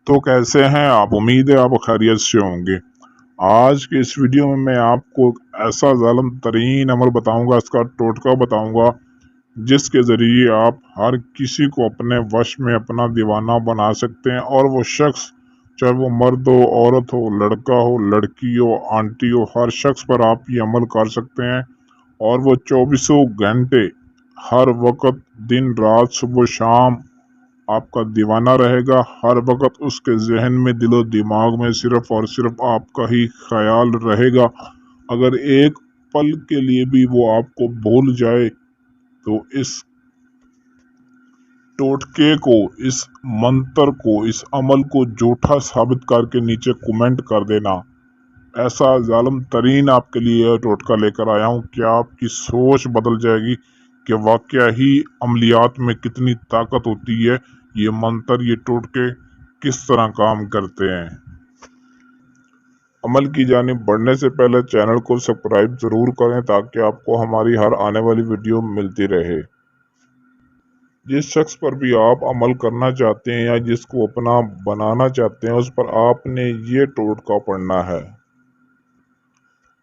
तो कैसे हैं आप? उम्मीद है आप खैरियत से होंगे। आज के इस वीडियो में मैं आपको ऐसा ज़ालिम तरीन अमल बताऊंगा, इसका टोटका बताऊंगा, जिसके ज़रिए आप हर किसी को अपने वश में अपना दीवाना बना सकते हैं। और वो शख्स, चाहे वो मर्द हो, औरत हो, लड़का हो, लड़की हो, आंटी हो, हर शख्स पर आप ये अमल कर सकते हैं। और वो 24 घंटे, हर वक्त, दिन रात, सुबह शाम आपका दीवाना रहेगा। हर वक्त उसके जहन में, दिलो दिमाग में सिर्फ और सिर्फ आपका ही ख्याल रहेगा। अगर एक पल के लिए भी वो आपको भूल जाए तो इस टोटके को, इस मंत्र को, इस अमल को झूठा साबित करके नीचे कमेंट कर देना। ऐसा जालिम तरीन आपके लिए टोटका लेकर आया हूँ कि आपकी सोच बदल जाएगी कि वाकया ही अमलियात में कितनी ताकत होती है। ये मंत्र, ये टोटके किस तरह काम करते हैं। अमल की जानिब बढ़ने से पहले चैनल को सब्सक्राइब ज़रूर करें ताकि आपको हमारी हर आने वाली वीडियो मिलती रहे। जिस शख्स पर भी आप अमल करना चाहते हैं या जिसको अपना बनाना चाहते हैं, उस पर आपने ये टोटका पढ़ना है।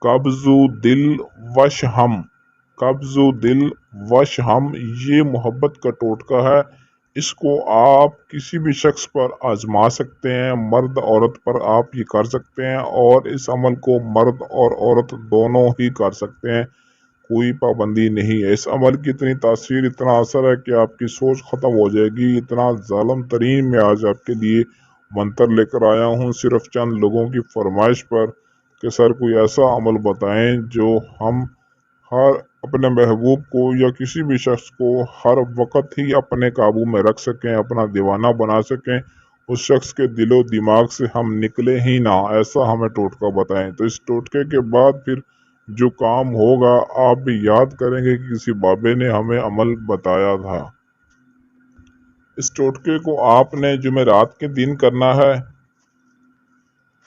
कब्ज़ु दिल वश हम, कब्ज़ु दिल वश हम, ये मोहब्बत का टोटका है। इसको आप किसी भी शख्स पर आजमा सकते हैं, मर्द औरत पर आप ये कर सकते हैं। और इस अमल को मर्द और औरत दोनों ही कर सकते हैं, कोई पाबंदी नहीं है। इस अमल की इतनी तासीर, इतना असर है कि आपकी सोच ख़त्म हो जाएगी। इतना जालिम तरीन मैं आज आपके लिए मंत्र लेकर आया हूँ, सिर्फ चंद लोगों की फरमाइश पर कि सर कोई ऐसा अमल बताएं जो हम हर अपने महबूब को या किसी भी शख्स को हर वक्त ही अपने काबू में रख सकें, अपना दीवाना बना सकें। उस शख्स के दिलो दिमाग से हम निकले ही ना, ऐसा हमें टोटका बताएं। तो इस टोटके के बाद फिर जो काम होगा, आप भी याद करेंगे कि किसी बाबे ने हमें अमल बताया था। इस टोटके को आपने जुमेरात के दिन करना है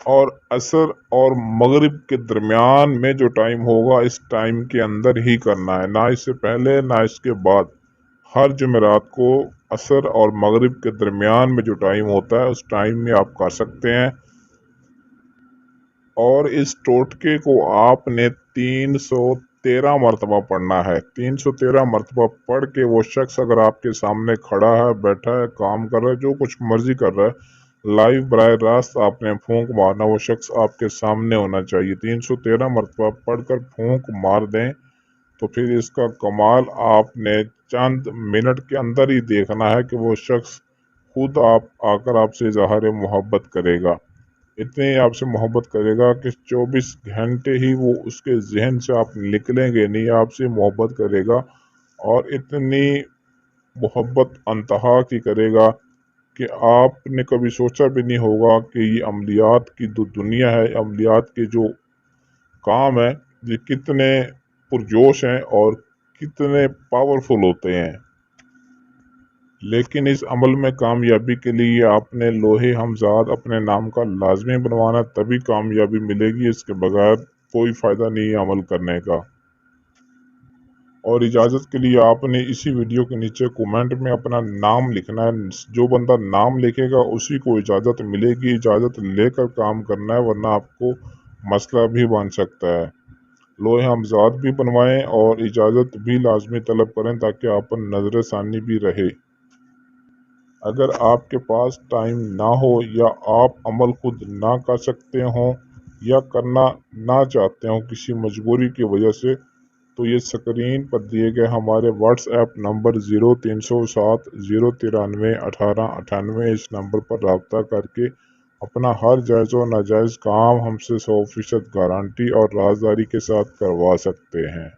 और असर और मगरिब के दरमियान में जो टाइम होगा, इस टाइम के अंदर ही करना है, ना इससे पहले ना इसके बाद। हर जुमेरात को असर और मगरिब के दरमियान में जो टाइम होता है, उस टाइम में आप कर सकते हैं। और इस टोटके को आपने 313 मरतबा पढ़ना है। 313 मरतबा पढ़ के वो शख्स अगर आपके सामने खड़ा है, बैठा है, काम कर रहा है, जो कुछ मर्जी कर रहा है, लाइव बराह रास्त आपने फूंक मारना, वो शख्स आपके सामने होना चाहिए। 313 मरतबा पढ़कर फूंक मार दें तो फिर इसका कमाल आपने चंद मिनट के अंदर ही देखना है कि वो शख्स खुद आप आकर आपसे इजहार मोहब्बत करेगा। इतने आपसे मोहब्बत करेगा कि 24 घंटे ही वो उसके जहन से आप निकलेंगे नहीं, आपसे मोहब्बत करेगा। और इतनी मोहब्बत अंतहा की करेगा कि आपने कभी सोचा भी नहीं होगा कि ये अमलियात की दुनिया है, अमलियात के जो काम है, ये कितने पुरजोश हैं और कितने पावरफुल होते हैं। लेकिन इस अमल में कामयाबी के लिए आपने लोहे हमजाद अपने नाम का लाजमी बनवाना, तभी कामयाबी मिलेगी। इसके बगैर कोई फ़ायदा नहीं है अमल करने का। और इजाज़त के लिए आपने इसी वीडियो के नीचे कमेंट में अपना नाम लिखना है। जो बंदा नाम लिखेगा उसी को इजाज़त मिलेगी। इजाज़त लेकर काम करना है, वरना आपको मसला भी बन सकता है। लोहे हमजाद भी बनवाएं और इजाज़त भी लाजमी तलब करें ताकि आप पर नज़र षानी भी रहे। अगर आपके पास टाइम ना हो या आप अमल खुद ना कर सकते हों या करना ना चाहते हों किसी मजबूरी की वजह से, तो ये स्क्रीन पर दिए गए हमारे व्हाट्सएप नंबर 0307 093 18 98, इस नंबर पर रब्ता करके अपना हर जायज़ व नाजायज़ काम हमसे 100% गारंटी और राजदारी के साथ करवा सकते हैं।